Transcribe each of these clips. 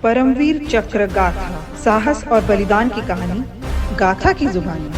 परमवीर चक्र गाथा, साहस और बलिदान की कहानी गाथा की जुबानी।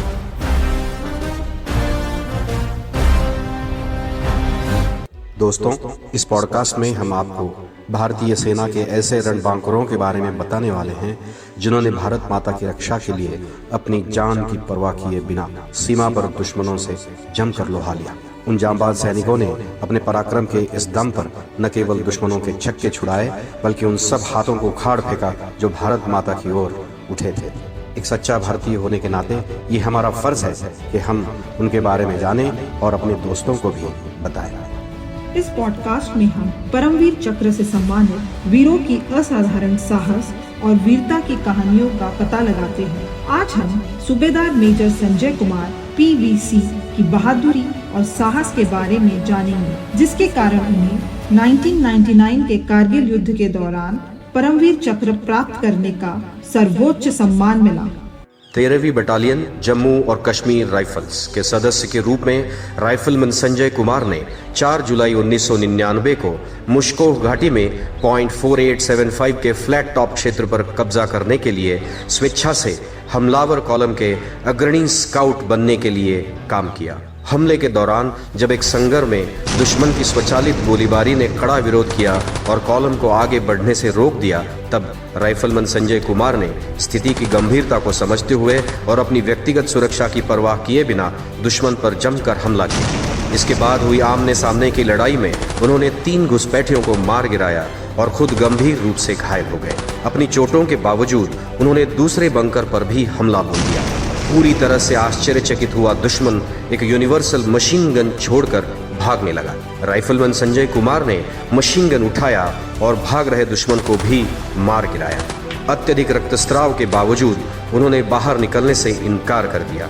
दोस्तों, इस पॉडकास्ट में हम आपको भारतीय सेना के ऐसे रणबांकुरों के बारे में बताने वाले हैं जिन्होंने भारत माता की रक्षा के लिए अपनी जान की परवाह किए बिना सीमा पर दुश्मनों से जमकर लोहा लिया। उन जांबाज सैनिकों ने अपने पराक्रम के इस दम पर न केवल दुश्मनों के छक्के छुड़ाए बल्कि उन सब हाथों को उखाड़ फेंका जो भारत माता की ओर उठे थे। एक सच्चा भारतीय होने के नाते ये हमारा फर्ज है कि हम उनके बारे में जानें और अपने दोस्तों को भी बताएं। इस पॉडकास्ट में हम परमवीर चक्र से सम्मानित वीरों की असाधारण साहस और वीरता की कहानियों का पता लगाते हैं। आज हम सूबेदार मेजर संजय कुमार PVC की बहादुरी और साहस के बारे में जानेंगे, जिसके कारण उन्हें 1999 के कारगिल युद्ध के दौरान परमवीर चक्र प्राप्त करने का सर्वोच्च सम्मान मिला। 13वीं बटालियन जम्मू और कश्मीर राइफल्स के सदस्य के रूप में राइफलमैन संजय कुमार ने 4 जुलाई 1999 को मुश्कोह घाटी में .4875 के फ्लैट टॉप क्षेत्र पर कब्जा करने के लिए स्वेच्छा से हमलावर कॉलम के अग्रणी स्काउट बनने के लिए काम किया। हमले के दौरान जब एक संगर में दुश्मन की स्वचालित गोलीबारी ने कड़ा विरोध किया और कॉलम को आगे बढ़ने से रोक दिया, तब राइफलमैन संजय कुमार ने स्थिति की गंभीरता को समझते हुए और अपनी व्यक्तिगत सुरक्षा की परवाह किए बिना दुश्मन पर जमकर हमला किया। इसके बाद हुई आमने सामने की लड़ाई में उन्होंने 3 घुसपैठियों को मार गिराया और खुद गंभीर रूप से घायल हो गए। अपनी चोटों के बावजूद उन्होंने दूसरे बंकर पर भी हमला बोल दिया। पूरी तरह से आश्चर्यचकित हुआ दुश्मन एक यूनिवर्सल मशीन गन छोड़कर भागने लगा। राइफलमैन संजय कुमार ने मशीन गन उठाया और भाग रहे दुश्मन को भी मार गिराया। अत्यधिक रक्तस्राव के बावजूद उन्होंने बाहर निकलने से इनकार कर दिया।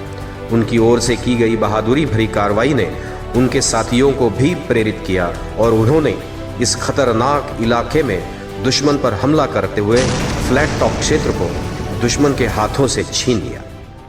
उनकी ओर से की गई बहादुरी भरी कार्रवाई ने उनके साथियों को भी प्रेरित किया और उन्होंने इस खतरनाक इलाके में दुश्मन पर हमला करते हुए फ्लैट टॉप क्षेत्र को दुश्मन के हाथों से छीन लिया।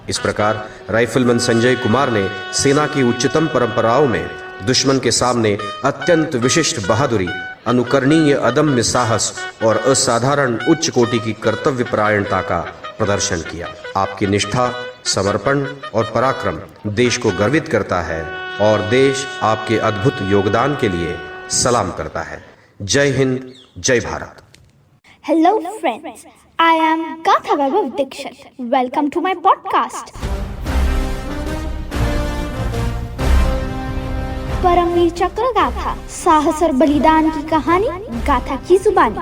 इस प्रकार राइफलमैन संजय कुमार ने सेना की उच्चतम परंपराओं में दुश्मन के सामने अत्यंत विशिष्ट बहादुरी, अनुकरणीय अदम्य साहस और असाधारण उच्च कोटि की कर्तव्य परायणता का प्रदर्शन किया। आपकी निष्ठा, समर्पण और पराक्रम देश को गर्वित करता है और देश आपके अद्भुत योगदान के लिए सलाम करता है। जय हिंद, जय Bharat. Hello friends, I am Gatha Vaibhav Dixit. Welcome to my podcast. Paramvir चक्र गाथा, साहस और बलिदान की कहानी गाथा की जुबानी।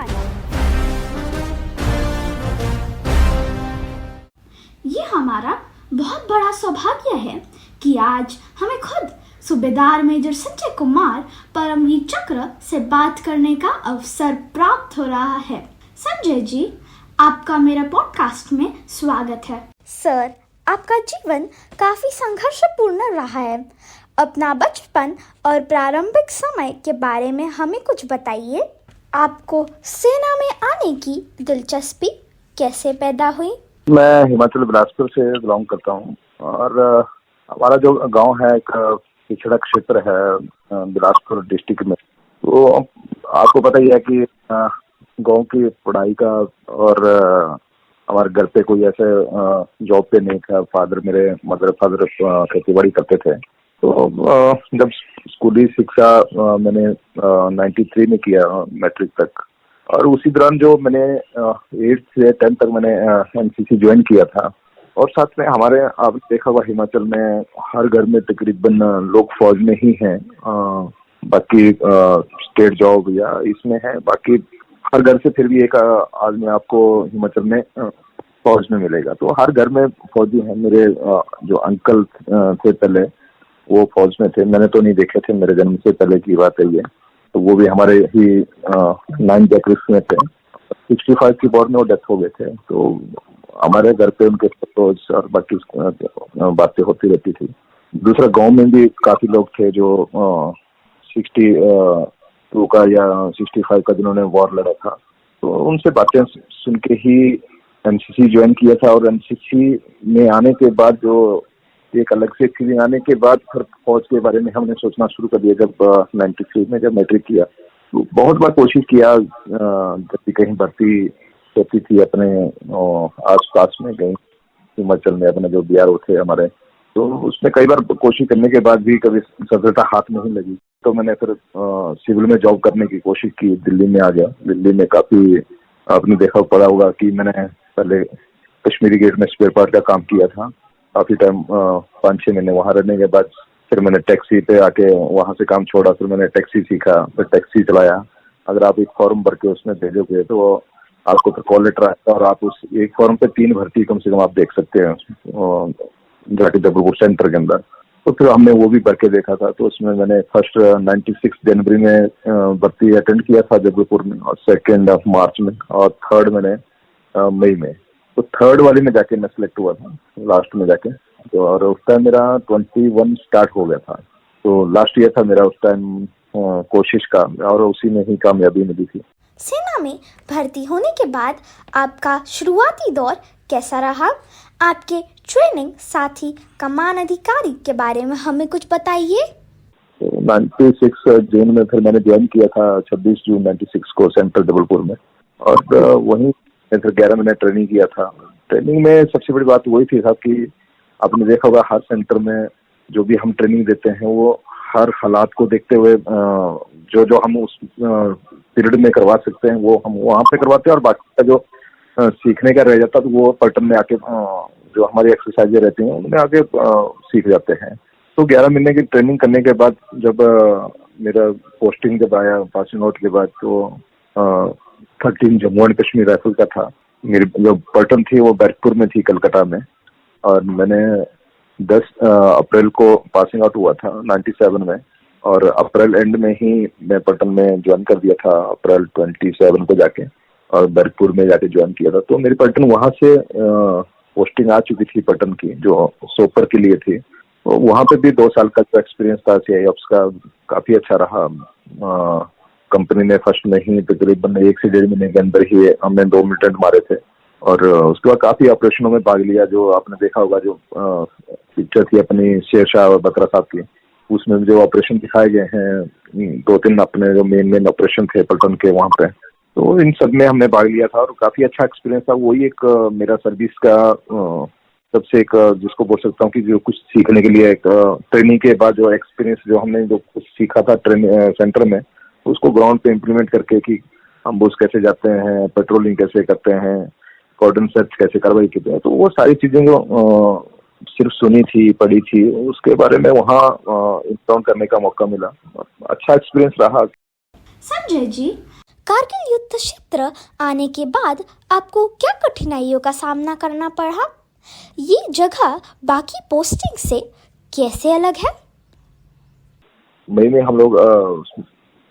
ये हमारा बहुत बड़ा सौभाग्य है कि आज हमें खुद सूबेदार मेजर संजय कुमार परमवीर चक्र से बात करने का अवसर प्राप्त हो रहा है। संजय जी, आपका मेरा पॉडकास्ट में स्वागत है। सर, आपका जीवन काफी संघर्षपूर्ण रहा है। अपना बचपन और प्रारंभिक समय के बारे में हमें कुछ बताइए। आपको सेना में आने की दिलचस्पी कैसे पैदा हुई? मैं हिमाचल बिलासपुर से बिलोंग करता हूँ और हमारा जो गांव है एक पिछड़ा क्षेत्र है बिलासपुर डिस्ट्रिक्ट में। तो आपको पता ही है कि गांव की पढ़ाई का और हमारे घर पे कोई ऐसे जॉब पे नहीं था। मदर फादर खेती बाड़ी करते थे। तो जब स्कूली शिक्षा मैंने 93 में किया मैट्रिक तक, और उसी दौरान जो मैंने 8th से 10th तक मैंने NCC ज्वाइन किया था। और साथ में हमारे आप देखा हुआ हिमाचल में हर घर में तकरीबन लोग फौज में ही हैं। बाकी स्टेट जॉब या इसमें है, बाकी हर घर से फिर भी एक आदमी आपको हिमाचल में फौज में मिलेगा। तो हर घर में फौजी हैं। मेरे जो अंकल थे पहले, वो फौज में थे। मैंने तो नहीं देखे थे, मेरे जन्म से पहले की बात है ये। तो वो भी हमारे ही 9 जैक्रिस में थे। 65 की वॉर में वो डेथ हो गए थे। तो हमारे घर पे उनके फोटोज और बाकी बातें होती रहती थी। दूसरा, गांव में भी काफी लोग थे जो 62 का या 65 का जिन्होंने वॉर लड़ा था। तो उनसे बातें सुन के ही NCC ज्वाइन किया था। और NCC में आने के बाद जो एक अलग से फीलिंग आने के बाद फिर फौज के बारे में हमने सोचना शुरू कर दिया। जब 93 में जब मैट्रिक किया, तो बहुत बार कोशिश किया जब भी कहीं भर्ती होती थी अपने आस पास में कहीं हिमाचल में, अपने जो BRO थे हमारे, तो उसमें कई बार कोशिश करने के बाद भी कभी सफलता हाथ नहीं लगी। तो मैंने फिर सिविल में जॉब करने की कोशिश की, दिल्ली में आ गया। दिल्ली में काफी आपने देखा पड़ा होगा कि मैंने पहले कश्मीरी गेट में स्पेयर पार्ट का काम किया था काफी टाइम, 5-6 महीने वहां रहने के बाद फिर मैंने टैक्सी पे आके वहां से काम छोड़ा, फिर मैंने टैक्सी सीखा, फिर टैक्सी चलाया। अगर आप एक फॉर्म भर के उसमें भेजोगे तो आपको फिर कॉल लेटर आएगा और आप उस एक फॉर्म पे 3 भर्ती कम से कम आप देख सकते हैं जाके जबलपुर सेंटर के अंदर। तो फिर हमने वो भी भर के देखा था। तो उसमें मैंने फर्स्ट 96 जनवरी में भर्ती अटेंड किया था जबलपुर में, और 2 मार्च में, और 3 मैंने मई में। तो 3 वाले में जाके मैं सिलेक्ट हुआ था लास्ट में जाके। तो और उस टाइम मेरा 21 स्टार्ट हो गया था। तो लास्ट ईयर था मेरा उस टाइम कोशिश का, और उसी में ही कामयाबी मिली थी। सेना में भर्ती होने के बाद आपका शुरुआती दौर कैसा रहा? आपके ट्रेनिंग साथी कमान अधिकारी के बारे में हमें कुछ बताइए। 96 जून में फिर मैंने ज्वाइन किया था, 26 जून 96 को सेंटर जबलपुर में, और वहीं फिर 11 महीने ट्रेनिंग किया था। ट्रेनिंग में सबसे बड़ी बात वही थी साहब कि आपने देखा होगा हर सेंटर में जो भी हम ट्रेनिंग देते हैं वो हर हालात को देखते हुए जो हम उस पीरियड में करवा सकते हैं वो हम वहाँ पे करवाते हैं, और बाकी का जो सीखने का रह जाता है तो वो पलटन में आके जो हमारी एक्सरसाइजें रहती हैं उनमें आके सीख जाते हैं। तो 11 महीने की ट्रेनिंग करने के बाद जब मेरा पोस्टिंग जब आया पासिंग आउट के बाद, तो 13 जम्मू एंड कश्मीर राइफल का था। मेरी जो पलटन थी वो बैरकपुर में थी, कलकत्ता में, और मैंने 10 अप्रैल को पासिंग आउट हुआ था 97 में, और अप्रैल एंड में ही मैं पलटन में ज्वाइन कर दिया था, अप्रैल 27 को जाके, और बैरकपुर में जाके ज्वाइन किया था। तो मेरी पलटन वहां से पोस्टिंग आ चुकी थी पलटन की, जो सोपर के लिए थी। तो वहां पे भी 2 साल का जो एक्सपीरियंस था CIOPS का काफी अच्छा रहा। कंपनी ने फर्स्ट में ही तकरीबन 1 से 1.5 महीने के अंदर ही हमने 2 मिलिटेंट मारे थे, और उसके बाद काफी ऑपरेशनों में भाग लिया। जो आपने देखा होगा जो पिक्चर थी अपनी शेरशाह और बकरा साहब की, उसमें जो ऑपरेशन दिखाए गए हैं 2-3 अपने जो मेन ऑपरेशन थे पलटन के वहां पे, तो इन सब में हमने भाग लिया था और काफी अच्छा एक्सपीरियंस था। वही एक मेरा सर्विस का सबसे एक जिसको बोल सकता हूँ कि जो कुछ सीखने के लिए एक ट्रेनिंग के बाद जो एक्सपीरियंस जो हमने जो कुछ सीखा था सेंटर में, उसको ग्राउंड पे इम्प्लीमेंट करके कि हम बुश कैसे जाते हैं, पेट्रोलिंग कैसे करते हैं, कॉर्डन सर्च कैसे कार्रवाई करते हैं, तो वो सारी चीजें जो सिर्फ सुनी थी, पढ़ी थी, उसके बारे में वहाँ इंस्टॉल करने का मौका मिला। अच्छा एक्सपीरियंस रहा। संजय जी, कारगिल युद्ध क्षेत्र आने के बाद आपको क्या कठिनाइयों का सामना करना पड़ा? ये जगह बाकी पोस्टिंग से कैसे अलग है? मई में हम लोग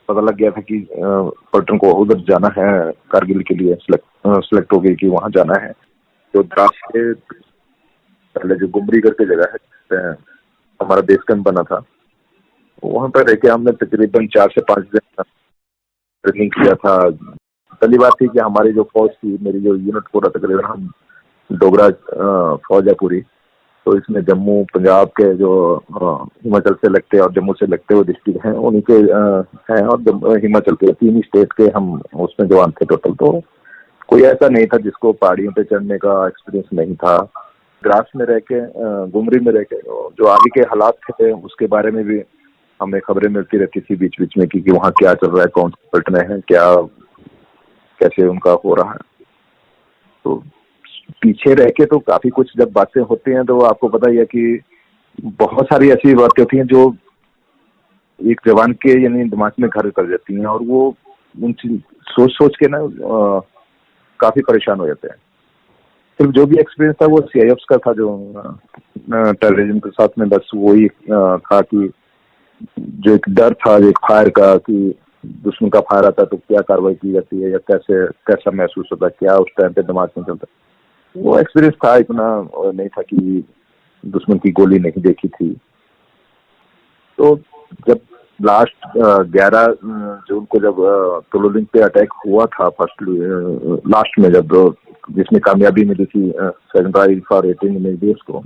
पता लग गया था कि पलटन को उधर जाना है, कारगिल के लिए सिलेक्ट हो गई कि वहाँ जाना है। तो द्रास के पहले जो गुमरी करके जगह है हमारा बेस कैंप बना था, वहाँ पर रह के हमने तकरीबन 4 से 5 दिन ट्रेनिंग किया था। पहली बात थी कि हमारी जो फौज थी, मेरी जो यूनिट पूरा तकरीबन हम डोगरा फौज है पूरी, तो इसमें जम्मू पंजाब के जो हिमाचल से लगते और जम्मू से लगते हुए डिस्ट्रिक्ट हैं उन्हीं के हैं, और हिमाचल के 3 स्टेट के हम उसमें जवान थे टोटल। तो कोई ऐसा नहीं था जिसको पहाड़ियों पे चढ़ने का एक्सपीरियंस नहीं था। ग्रास में रह के गुमरी में रह के जो आगे के हालात थे उसके बारे में भी हमें खबरें मिलती रहती थी बीच बीच में कि वहाँ क्या चल रहा है, कौन से पलटने हैं, क्या कैसे उनका हो रहा है। तो पीछे रह के तो काफी कुछ जब बातें होती हैं तो आपको पता ही है कि बहुत सारी ऐसी बातें होती हैं जो एक जवान के यानी दिमाग में घर कर जाती हैं, और वो उन सोच के ना काफी परेशान हो जाते हैं। सिर्फ जो भी एक्सपीरियंस था वो CIOPS का था, जो टेररिज्म के साथ में, बस वही था कि जो एक डर था एक फायर का कि दुश्मन का फायर आता तो क्या कार्रवाई की जाती है या कैसा महसूस होता है, क्या उस टाइम पे दिमाग में चलता है। वो एक्सपीरियंस था, इतना नहीं था कि दुश्मन की गोली नहीं देखी थी। तो जब लास्ट 11 जून को जब तोलोलिंग पे अटैक हुआ था फर्स्ट लास्ट में, जब जिसमें कामयाबी मिली थी सेकेंडरी फॉर 18 मिनट्स को,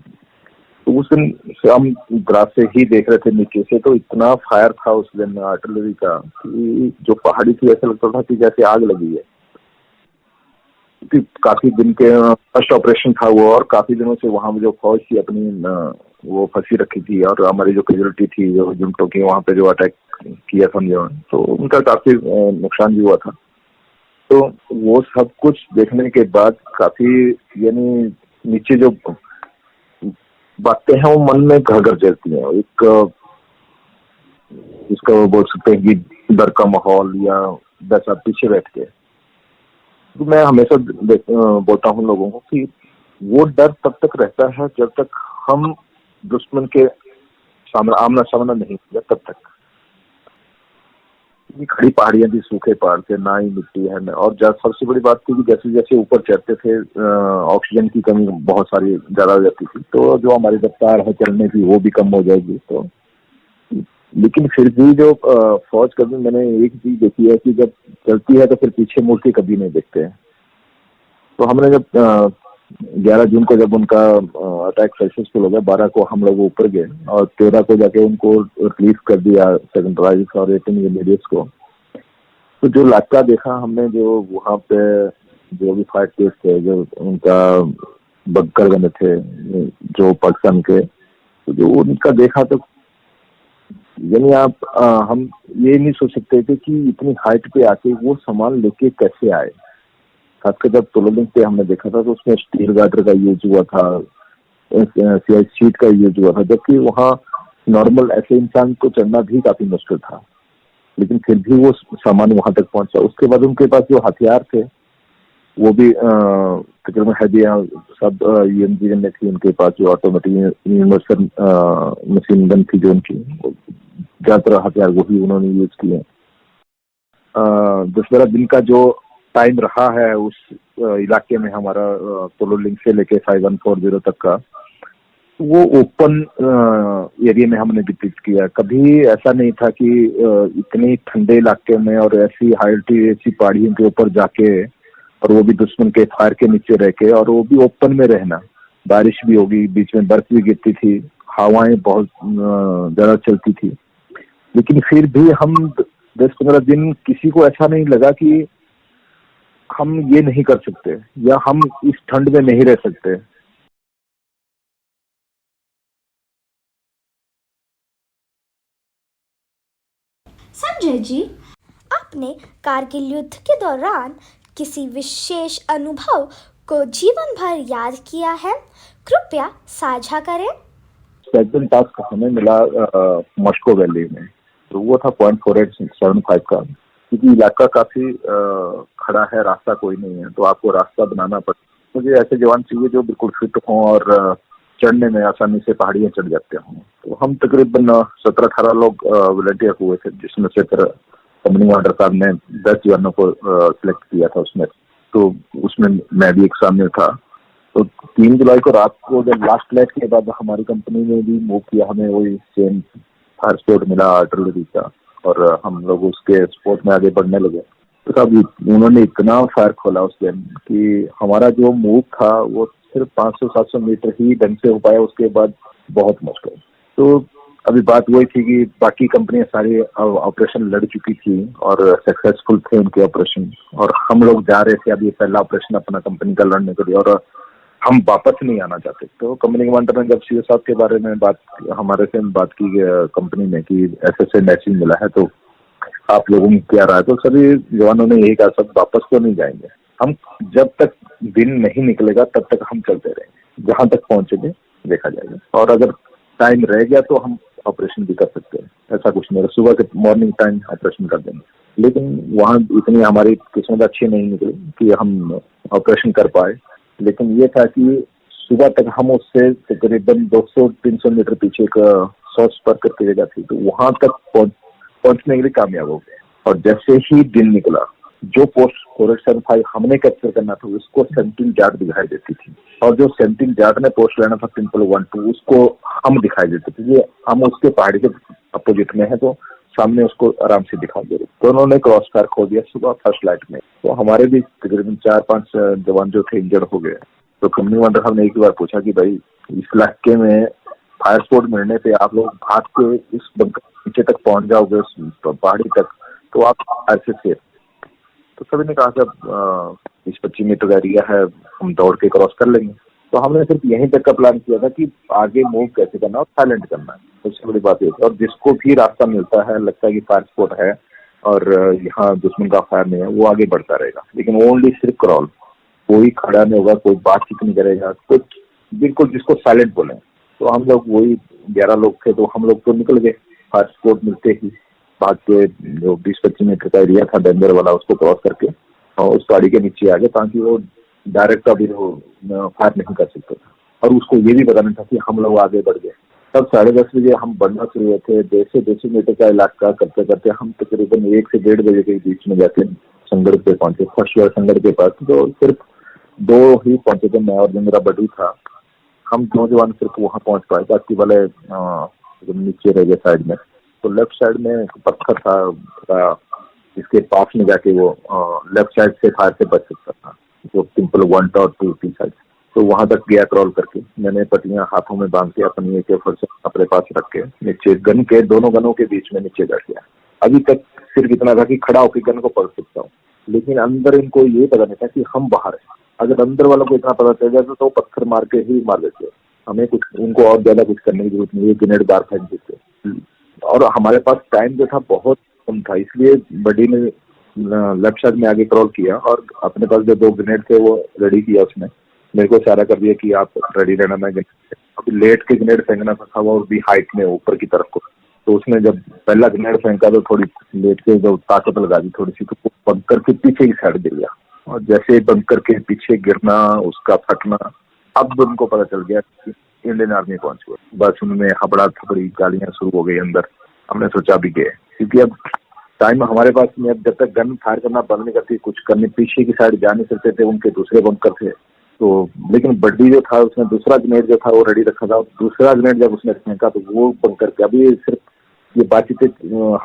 तो उस दिन से हम ग्रास से ही देख रहे थे नीचे से, तो इतना फायर था उस दिन आर्टिलरी का कि जो पहाड़ी थी ऐसा लगता था कि जैसे आग लगी है। क्योंकि काफी दिन के फर्स्ट ऑपरेशन था वो, और काफी दिनों से वहां जो फौज थी अपनी वो फंसी रखी थी, और हमारी जो कैजुअलिटी थी जो जुंटो की वहां पे जो अटैक किया समझो, तो उनका काफी नुकसान भी हुआ था। तो वो सब कुछ देखने के बाद काफी यानी नीचे जो बातें हैं वो मन में घर घर चलती हैं। एक इसका वो बोल सकते हैं कि डर का माहौल, या वैसा पीछे बैठ के। तो मैं हमेशा बोलता हूँ लोगों को कि वो डर तब तक रहता है जब तक हम दुश्मन के सामना आमना सामना नहीं किया तब तक। खड़ी पहाड़ियां थी, सूखे पहाड़ थे, ना ही मिट्टी है न, और सबसे बड़ी बात थी कि जैसे जैसे ऊपर चढ़ते थे ऑक्सीजन की कमी बहुत सारी ज्यादा हो जाती थी, तो जो हमारी रफ्तार है चलने की वो भी कम हो जाएगी। तो लेकिन फिर भी जो फौज कभी, मैंने एक चीज देखी है कि जब चलती है तो फिर पीछे मुड़ के कभी नहीं देखते हैं। तो हमने जब 11 जून को जब उनका अटैक सक्सेसफुल हो गया, 12 को हम लोग ऊपर गए और 13 को जाके उनको रिलीज कर दिया सेकंड राइफ और 18 इमीडिएट्स को। तो जो इलाका देखा हमने, जो वहाँ पे जो भी फाइट केस थे, जो उनका बंकर बने थे जो पाकिस्तान के, तो जो उनका देखा तो यानी हम ये नहीं सोच सकते थे कि इतनी हाइट पे आके वो सामान लेके कैसे आए। खासकर जब तोलोलिंग पे हमने देखा था तो उसमें स्टील गार्डर का यूज हुआ था, सीआई शीट का यूज हुआ था, जबकि वहाँ नॉर्मल ऐसे इंसान को चढ़ना भी काफी मुश्किल था, लेकिन फिर भी वो सामान वहां तक पहुंचा। उसके बाद उनके पास जो हथियार थे वो भी तकरीबन हैदिया सब यूएमजी में थी उनके पास, जो ऑटोमेटिक यूनिवर्सल मशीन गन थी जो उनकी, ज्यादातर हथियार वही उन्होंने यूज किए। 10-12 दिन का जो टाइम रहा है उस इलाके में हमारा तोलोलिंग से लेके 5140 तक का, वो ओपन एरिया में हमने व्यतीत किया। कभी ऐसा नहीं था कि इतने ठंडे इलाके में और ऐसी हाई ऐसी पहाड़ियों के ऊपर जाके, और वो भी दुश्मन के फायर के नीचे रह के, और वो भी ओपन में रहना। बारिश भी होगी, बीच में बर्फ भी गिरती थी, हवाएं बहुत ज्यादा चलती थी, लेकिन फिर भी हम 10-15 दिन किसी को ऐसा नहीं लगा कि हम ये नहीं कर सकते या हम इस ठंड में नहीं रह सकते। संजय जी, आपने कारगिल युद्ध के दौरान किसी विशेष अनुभव को जीवन भर याद किया है? कृपया साझा करें। सेकंड टास्क हमें मिला मॉस्को वैली में, तो वो था 0.4875 का, क्योंकि इलाका काफी खड़ा है, रास्ता कोई नहीं है, तो आपको रास्ता बनाना पड़ता। मुझे ऐसे जवान चाहिए जो बिल्कुल फिट हों और चढ़ने में आसानी से पहाड़ियां चढ़ जाते हों। तो हम तकरीबन 17-18 लोग वॉलंटियर हुए थे, जिसमें से फिर कंपनी कमांडर साहब ने 10 जवानों को सिलेक्ट किया था उसमें, तो उसमें मैं भी एक शामिल था। तो 3 जुलाई को रात को जब लास्ट फ्लाइट के बाद हमारी कंपनी ने भी मूव किया, हमें वही सेम फायर स्पोर्ट मिला आर्टिलरी का, और हम लोग उसके स्पोर्ट में आगे बढ़ने लगे। तो तब उन्होंने इतना फायर खोला उस दिन कि हमारा जो मूव था वो सिर्फ 500-700 मीटर ही ढंग से हो पाया, उसके बाद बहुत मुश्किल। तो अभी बात वही थी कि बाकी कंपनियां सारी ऑपरेशन लड़ चुकी थी और सक्सेसफुल थे उनके ऑपरेशन, और हम लोग जा रहे थे अभी पहला ऑपरेशन अपना कंपनी का लड़ने के लिए, और हम वापस नहीं आना चाहते। तो कंपनी कमांडर ने जब सीओ साहब के बारे में हमारे से बात की कंपनी में कि ऐसे मैसेज मिला है, तो आप लोगों में क्या राय, तो सभी जवानों ने यही कहा, सब वापस तो नहीं जाएंगे, हम जब तक दिन नहीं निकलेगा तब तक हम चलते रहेंगे, जहां तक पहुंचेंगे देखा जाएगा, और अगर टाइम रह गया तो हम ऑपरेशन भी कर सकते हैं, ऐसा कुछ नहीं, सुबह के मॉर्निंग टाइम ऑपरेशन कर देंगे। लेकिन वहाँ इतनी हमारी किस्मत अच्छी नहीं निकली कि हम ऑपरेशन कर पाए, लेकिन ये था कि सुबह तक हम उससे तकरीबन 200-300 मीटर पीछे का 100 स्पर करके जगह थी, तो वहां तक पहुंचने के लिए कामयाब हो गए। और जैसे ही दिन निकला, जो पोस्ट 475 हमने कैप्चर करना था उसको 17 जाट दिखाई देती थी, और जो 17 जाट ने पोस्ट लेना था टिम्पल 1-2 उसको हम दिखाई देते थे। ये हम उसके पहाड़ी के अपोजिट में है, तो सामने उसको आराम से दिखाई दे रहे। तो उन्होंने क्रॉस फायर खो दिया सुबह फर्स्ट लाइट में, तो हमारे भी तकरीबन 4-5 जवान जो थे इंजर्ड हो गए। तो कंपनी कमांडर साहब ने एक बार पूछा कि भाई इस इलाके में फायर स्पोर्ट मिलने पे आप लोग भाग के इस बंकर नीचे तक पहुंच जाओगे उस पहाड़ी तक, तो आप फायर से सेफ। तो सभी ने कहा जब 20-25 मीटर का एरिया है, हम दौड़ के क्रॉस कर लेंगे। तो हमने सिर्फ यहीं तक का प्लान किया था कि आगे मूव कैसे करना और साइलेंट करना है, सबसे बड़ी बात ये। और जिसको भी रास्ता मिलता है, लगता है कि फायर स्पॉट है और यहाँ दुश्मन का फायर नहीं है, वो आगे बढ़ता रहेगा, लेकिन ओनली सिर्फ क्रॉल, कोई खड़ा नहीं होगा, कोई बातचीत नहीं करेगा, कुछ बिल्कुल जिसको साइलेंट बोले। तो हम लोग वही 11 लोग थे, तो हम लोग तो निकल गए फायर स्पॉट मिलते ही, भाग के जो 20-25 मीटर का एरिया था डेंजर वाला, उसको क्रॉस करके और उस गाड़ी के नीचे आ गए, ताकि वो डायरेक्ट अभी वो फायर नहीं कर सकता था। और उसको ये भी पता नहीं था कि हम लोग आगे बढ़ गए। तब 10:30 बजे हम बढ़ना शुरू हुए थे, 150 मीटर का इलाका करते करते हम तकरीबन 1 से 1:30 बजे के बीच में जाके संगड़ पे पहुंचे, फर्स्ट संगड़ के पास। तो सिर्फ 2 ही पहुंचे थे, मैं और जो मेरा बडी था, हम नौजवान सिर्फ वहां पहुंच पाए, बाकी वाले नीचे रह गए साइड में। तो लेफ्ट साइड में पत्थर था, इसके पास में जाके वो लेफ्ट साइड से फायर से बच सकता था, जो सिंपल 1 और 2 साइड। तो वहां तक गया क्रॉल करके, मैंने पट्टियां हाथों में बांध के अपनी AK-47 अपने पास रख के नीचे गन के दोनों गनों के बीच में नीचे बैठ गया। अभी तक सिर्फ इतना था कि खड़ा होकर गन को पकड़ सकता हूँ, लेकिन अंदर इनको ये पता नहीं था कि हम बाहर हैं। अगर अंदर वालों को इतना पता चल जाता तो पत्थर मार के ही मार देते, हमें कुछ उनको और ज्यादा कुछ करने की जरूरत नहीं है, ग्रेनेड बार फेंक देते। और हमारे पास टाइम जो था बहुत कम था, इसलिए बडी ने लेफ्ट साइड में आगे क्रॉल किया और अपने पास जो 2 ग्रेनेड थे वो रेडी किया। उसने मेरे को इशारा कर दिया कि आप रेडी रहना, मैं अभी लेट के ग्रेनेड फेंकना था और भी हाइट में ऊपर की तरफ को। तो उसने जब पहला ग्रेनेड फेंका तो थोड़ी लेट के जो ताकत लगा दी थोड़ी सी, तो बंकर के पीछे की साइड दे गया। और जैसे बंकर के पीछे गिरना, उसका फटना, अब उनको पता चल गया कि इंडियन आर्मी पहुंच गई। बस उनमें हबड़ा थबड़ी गालियां शुरू हो गई अंदर। हमने सोचा भी गए, क्योंकि अब टाइम हमारे पास नहीं। अब जब तक गन फायर करना बंद नहीं करती, कुछ करने पीछे की साइड जा नहीं सकते थे, उनके दूसरे बंकर थे। तो लेकिन बड्डी जो था उसने दूसरा ग्रेनेड जो था वो रेडी रखा था। दूसरा ग्रेनेड जब उसने फेंका तो वो बंकर के, अभी सिर्फ ये बातचीत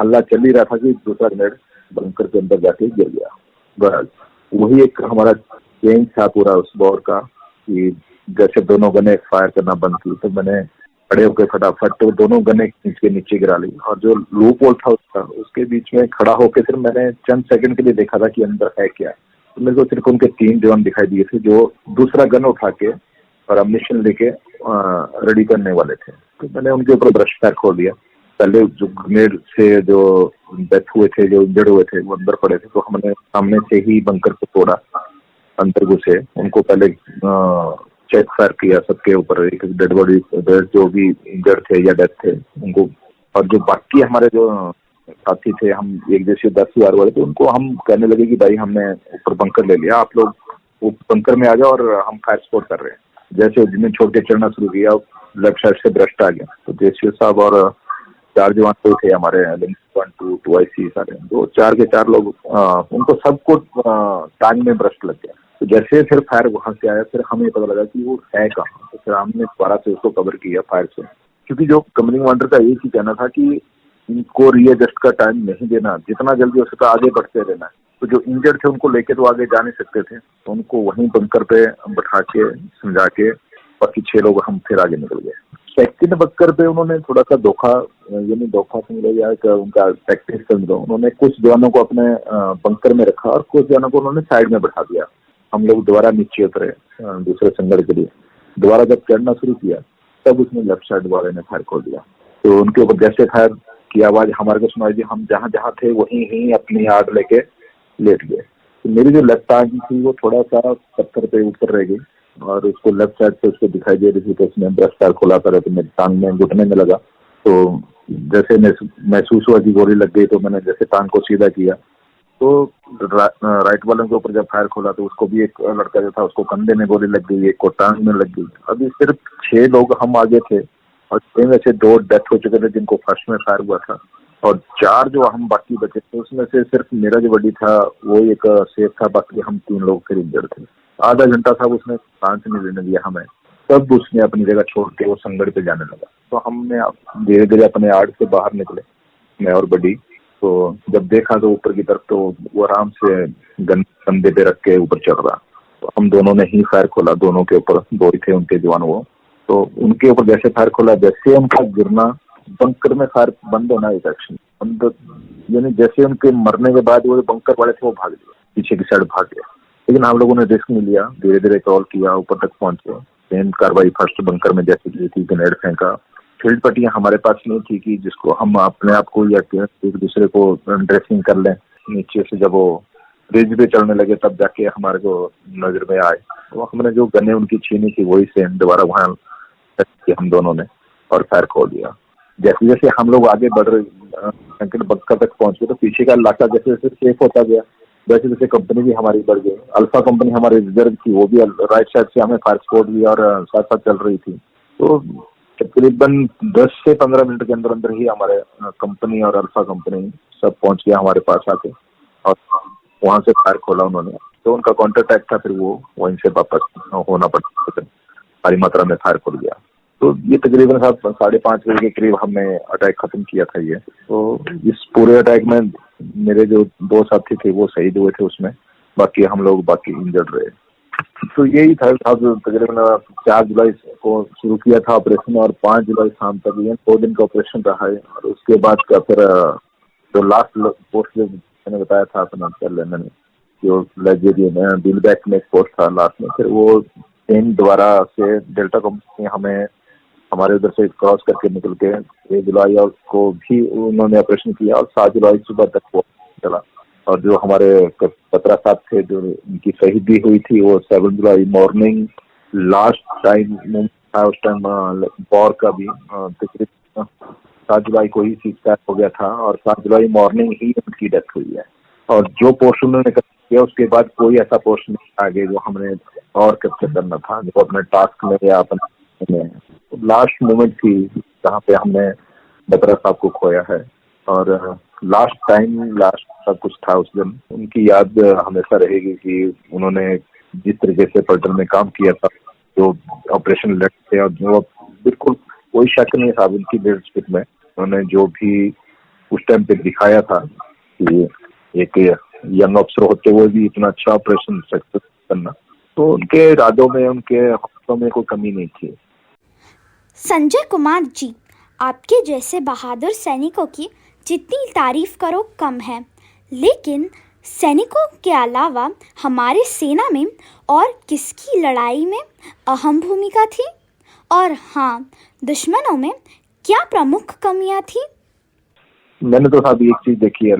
हल्ला चल ही रहा था कि दूसरा ग्रेनेड बंकर के अंदर जाके गिर गया। बस वही एक हमारा चेंज था पूरा उस दौर का, कि जैसे दोनों गने फायर करना बंद की तो मैंने खड़े होकर फटाफट तो दोनों गने खींच के नीचे गिरा ली। और जो लूप होल था उसका, उसके बीच में खड़ा होकर फिर मैंने चंद सेकंड के लिए देखा था कि अंदर है क्या। तो मेरे को सिर्फ उनके 3 जवान दिखाई दिए थे जो दूसरा गन उठा के और अम्यूनिशन लेके रेडी करने वाले थे। तो मैंने उनके ऊपर ब्रश फायर खोल दिया। पहले जो ग्रेनेड से जो डेथ हुए थे, जो इंजर्ड हुए थे, वो अंदर पड़े थे, तो हमने सामने से ही बंकर को तोड़ा, अंदर घुसे, उनको पहले चेक फायर किया सबके ऊपर, एक डेड बॉडी जो भी इंजर्ड थे या डेथ थे उनको। और जो बाकी हमारे जो साथी थे, हम एक जैसे 10 वाले थे, उनको हम कहने लगे कि भाई हमने ऊपर बंकर ले लिया, आप लोग बंकर में आ जाओ और हम फायर सपोर्ट कर रहे हैं। जैसे जिन्हें छोड़ के चढ़ना शुरू किया, लेफ्ट साइड से ब्रस्ट आ गया। तो जैसे साहब और 4 जवान तो थे हमारे 1, 2 IC सारे, तो 4 के 4 लोग, उनको सबको टांग में ब्रस्ट लग गया। तो जैसे फिर फायर वहां से आया, फिर हमें पता लगा कि वो है कहाँ। तो फिर हमने दोबारा से उसको कवर किया फायर से, क्योंकि जो कमांडिंग कमांडर का एक ही कहना था कि इनको रीएडजस्ट का टाइम नहीं देना, जितना जल्दी हो सका आगे बढ़ते रहना। तो जो इंजर्ड थे उनको लेके तो आगे जा नहीं सकते थे, तो उनको वहीं बंकर पे बैठा के समझा के बाकी 6 लोग हम फिर आगे निकल गए। सेकंड बंकर पे उन्होंने थोड़ा सा धोखा, यानी धोखा समझ या उनका टैक्टिक्स समझो, उन्होंने कुछ जवानों को अपने बंकर में रखा और कुछ जवानों को उन्होंने साइड में बैठा दिया। हम लोग दोबारा नीचे उतरे दूसरे संगड़ के लिए। दोबारा जब चढ़ना शुरू किया तब उसने लेफ्ट साइड वाले ने फायर खोल दिया। तो उनके ऊपर जैसे फायर की आवाज हमारे को सुनाई दी, हम जहाँ जहाँ थे वहीं ही अपनी आड़ लेके लेट गए। तो मेरी जो लेफ्ट आर्म थी वो थोड़ा सा पत्थर पे ऊपर रह गई और उसको लेफ्ट साइड से उसको दिखाई दे रही थी। तो उसने ब्रश फायर खोला था तो मेरी टांग में घुटने में लगा। तो जैसे महसूस हुआ कि गोली लग गई, तो मैंने जैसे टांग को सीधा किया तो राइट वाले के ऊपर जब फायर खोला तो उसको भी एक लड़का जो था उसको कंधे में गोली लग गई, एक को टांग में लग गई। अभी सिर्फ 6 लोग हम आगे थे और 6 में से 2 डेथ हो चुके थे जिनको फर्स्ट में फायर हुआ था, और 4 जो हम बाकी बचे थे उसमें से सिर्फ मेरा जो बडी था वो एक सेफ था, बाकी हम 3 लोग फिर इंजर्ड थे। आधा घंटा था उसने सांस नहीं लेने दिया हमें, तब उसने अपनी जगह छोड़ के वो संगड़ पे जाने लगा। तो हमने धीरे धीरे अपने आड़ से बाहर निकले, मैं और बडी। तो जब देखा तो ऊपर की तरफ तो वो आराम से कंधे पे रख के ऊपर चढ़ रहा। तो हम दोनों ने ही फायर खोला, दोनों के ऊपर, 2 ही थे उनके जवान वो। तो उनके ऊपर जैसे फायर खोला, जैसे उनका गिरना, बंकर में फायर बंद होना एक एक्शन अंदर, यानी जैसे उनके मरने के बाद वो बंकर वाले थे वो भाग गए, पीछे की साइड भाग गए। लेकिन हम लोगों ने रिस्क नहीं लिया, धीरे धीरे क्रॉल किया, ऊपर तक पहुंचे। सेम कार्रवाई फर्स्ट बंकर में जैसे की थी, ग्रेनेड फेंका। फील्ड पट्टियां हमारे पास नहीं थी कि जिसको हम अपने आप को या एक दूसरे को ड्रेसिंग कर लें। नीचे से जब वो ब्रिज पे चढ़ने लगे तब जाके हमारे को नजर में आए, तो हमने जो गन्ने उनकी छीनी थी वही सेम दोबारा वहां हम दोनों ने और फायर खोल दिया। जैसे जैसे हम लोग आगे बढ़ रहे बंकर तक पहुंच गए तो पीछे का इलाका जैसे जैसे सेफ होता गया वैसे जैसे कंपनी भी हमारी बढ़ गई। अल्फा कंपनी हमारी रिजर्व थी, वो भी राइट साइड से हमें फायर सपोर्ट दिया और साथ साथ चल रही थी। तो तकरीबन 10 से 15 मिनट के अंदर अंदर ही हमारे कंपनी और अल्फा कंपनी सब पहुंच गया हमारे पास आके, और वहां से फायर खोला उन्होंने। तो उनका काउंटर अटैक था, फिर वो वहीं से वापस होना पड़ा, भारी मात्रा में फायर खोल गया। तो ये तकरीबन 5:30 बजे के करीब हमने अटैक खत्म किया था ये। तो इस पूरे अटैक में मेरे जो 2 साथी थे वो शहीद हुए थे उसमें, बाकी हम लोग इंजर्ड रहे। तो यही था तकरीबन 4 जुलाई को शुरू किया था ऑपरेशन और 5 जुलाई शाम तक, ये 2 दिन का ऑपरेशन रहा है। और उसके बाद का फिर जो लास्ट पोस्ट मैंने बताया था अपना कर लेने में, जो लाइजेरिया दिलबैक में एक पोस्ट था लास्ट में, फिर वो दोबारा से डेल्टा कंपनी हमें हमारे उधर से क्रॉस करके निकल के 6 जुलाई को भी उन्होंने ऑपरेशन किया और 7 जुलाई सुबह तक वो चला। और जो हमारे 17 साथ थे जो उनकी शहीदी हुई थी वो 7 जुलाई मॉर्निंग लास्ट टाइम था। उस टाइम वॉर का भी तकरीबन 7 जुलाई को ही सीजफायर हो गया था और 7 जुलाई मॉर्निंग ही उनकी डेथ हुई है। और जो पोस्ट उन्होंने किया उसके बाद कोई ऐसा पोस्ट नहीं आगे जो हमने और कैप्चर करना था, जो अपने टास्क में या अपने लास्ट मोमेंट थी जहाँ पे हमने बत्रा साहब को खोया है। और लास्ट सब कुछ था उस दिन। उनकी याद हमेशा रहेगी कि उन्होंने जिस तरीके से पलटन में काम किया था, जो ऑपरेशन लेड थे, और जो बिल्कुल कोई शक नहीं था उनकी लीडरशिप में। उन्होंने जो भी उस टाइम पे दिखाया था कि एक यंग अफसर होते हुए भी इतना अच्छा ऑपरेशन सक्सेस करना, तो उनके इरादों में, उनके हौसलों में कोई कमी नहीं थी। संजय कुमार जी, आपके जैसे बहादुर सैनिकों की जितनी तारीफ करो कम है, लेकिन सैनिकों के अलावा हमारे सेना में और किसकी लड़ाई में अहम भूमिका थी? और हाँ, दुश्मनों में क्या प्रमुख कमियां थी? मैंने तो साहब एक चीज देखी है,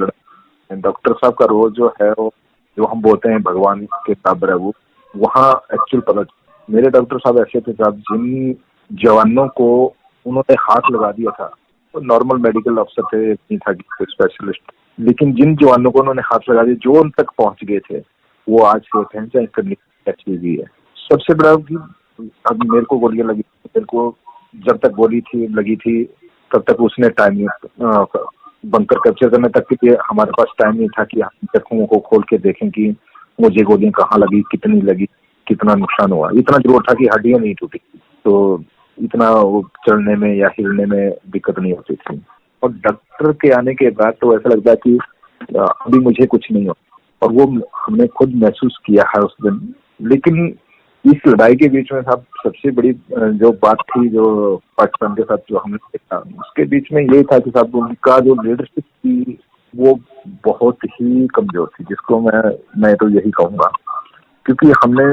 डॉक्टर साहब का रोल जो है वो जो हम बोलते हैं भगवान के बराबर है, वो वहाँ एक्चुअल पता। मेरे डॉक्टर साहब ऐसे थे साहब, जिन जवानों को उन्होंने हाथ लगा दिया था, तो नॉर्मल मेडिकल अफसर थे, नहीं था कि स्पेशलिस्ट, लेकिन जिन जवानों को उन्होंने हाथ लगा दिया, जो उन तक पहुंच गए थे, वो आज सेफ हैं, चाहे करनी अच्छी भी है। सबसे बड़ा कि अब मेरे को गोलियां लगी, मेरे को जब तक गोली थी लगी थी तब तक उसने टाइम बंकर कैप्चर करने तक के लिए हमारे पास टाइम नहीं था कि हम जख्मों को खोल के देखें कि मुझे गोलियां कहाँ लगी, कितनी लगी, कितना नुकसान हुआ। इतना जरूर था कि हड्डियां नहीं टूटी, तो इतना वो चलने में या हिलने में दिक्कत नहीं होती थी। और डॉक्टर के आने के बाद तो ऐसा लगता है कि अभी मुझे कुछ नहीं हो, और वो हमने खुद महसूस किया है उस दिन। लेकिन इस लड़ाई के बीच में साहब सबसे बड़ी जो बात थी, जो पाकिस्तान के साथ जो हमने देखा, उसके बीच में यही था कि साहब उनका जो लीडरशिप थी वो बहुत ही कमजोर थी, जिसको मैं तो यही कहूंगा, क्योंकि हमने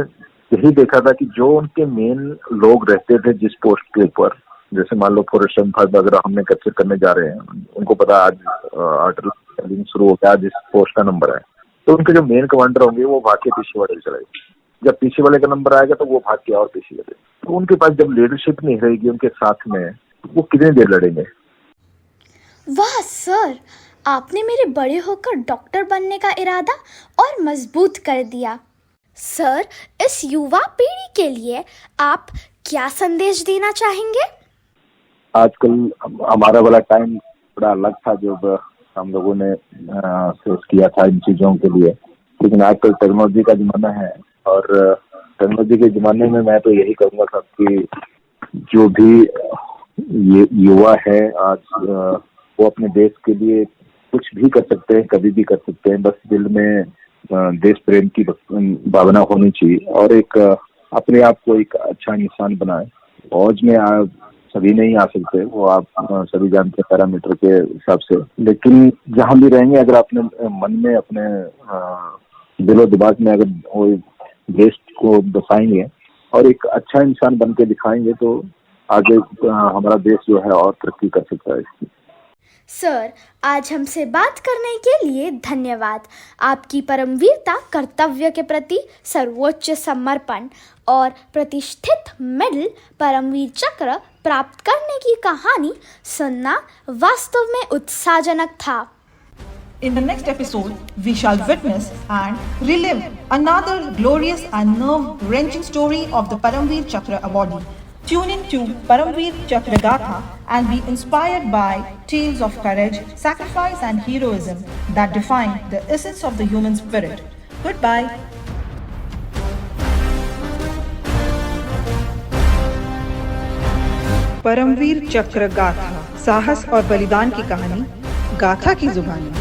यही देखा था कि जो उनके मेन लोग रहते थे जिस पोस्ट के ऊपर, जैसे मान लो फॉरेस्ट विभाग अगर हमने कैप्चर करने जा रहे हैं, उनको पता आज आर्टिलरी शुरू हो गया, जिस पोस्ट का नंबर है, तो उनके जो मेन कमांडर होंगे वो भाग के पीछे वाले चलाएंगे। जब पीछे वाले का नंबर आएगा तो वो भाग के और पीछे चले। तो उनके पास जब लीडरशिप नहीं रहेगी उनके साथ में, तो वो कितनी देर लड़ेंगे। वाह सर, आपने मेरे बड़े होकर डॉक्टर बनने का इरादा और मजबूत कर दिया। सर, इस युवा पीढ़ी के लिए आप क्या संदेश देना चाहेंगे? आजकल हमारा वाला टाइम थोड़ा अलग था, जो हम लोगों ने फेस किया था इन चीजों के लिए, लेकिन आजकल टेक्नोलॉजी का जमाना है, और टेक्नोलॉजी के जमाने में मैं तो यही कहूँगा साहब कि जो भी ये युवा है आज, वो अपने देश के लिए कुछ भी कर सकते हैं, कभी भी कर सकते हैं। बस दिल में देश प्रेम की भावना होनी चाहिए, और एक अपने आप को एक अच्छा इंसान बनाए। फौज में सभी नहीं आ सकते, वो आप सभी जानते हैं पैरामीटर के हिसाब से, लेकिन जहां भी रहेंगे अगर अपने मन में अपने दिलो दिमाग में अगर वो देश को बसाएंगे और एक अच्छा इंसान बन के दिखाएंगे तो आगे हमारा देश जो है और तरक्की कर सकता है। सर, आज हमसे बात करने के लिए धन्यवाद। आपकी परमवीरता, कर्तव्य के प्रति सर्वोच्च समर्पण और प्रतिष्ठित मेडल परमवीर चक्र प्राप्त करने की कहानी सुनना वास्तव में उत्साहजनक था। In the next episode, we shall witness and relive another glorious and nerve-wrenching story of the Paramveer Chakra awardee. Tune in to Paramveer Chakra Gatha and be inspired by tales of courage, sacrifice and heroism that define the essence of the human spirit. Goodbye. Paramvir चक्र गाथा, साहस और बलिदान की कहानी गाथा की जुबानी।